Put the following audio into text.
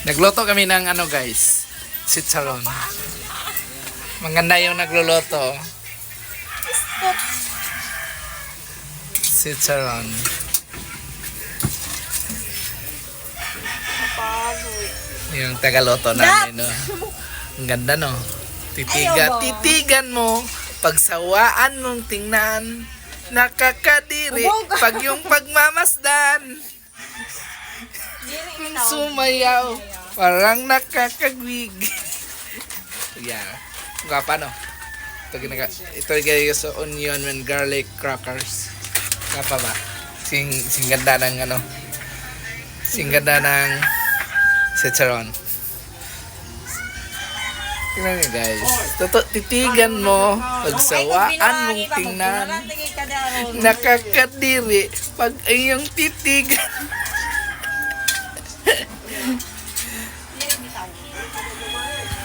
Nagluto kami ng ano guys, chicharon. Maganda yung nagluluto. Chicharon. Yung tagaluto namin, no? Ang ganda, no? Titigan mo, pagsawaan mong tingnan, nakakadiri, pag yung pagmamasdan, sumayaw, parang nakakagwig. Yeah. Gapa, no? Ito yung sa onion and garlic crackers. Gapa ba? Sing ganda ng ano? Sing ganda ng chicharon. Tingnan nyo guys. Titigan mo, pagsawaan mong tingnan, nakakadiri, pag iyong titigan,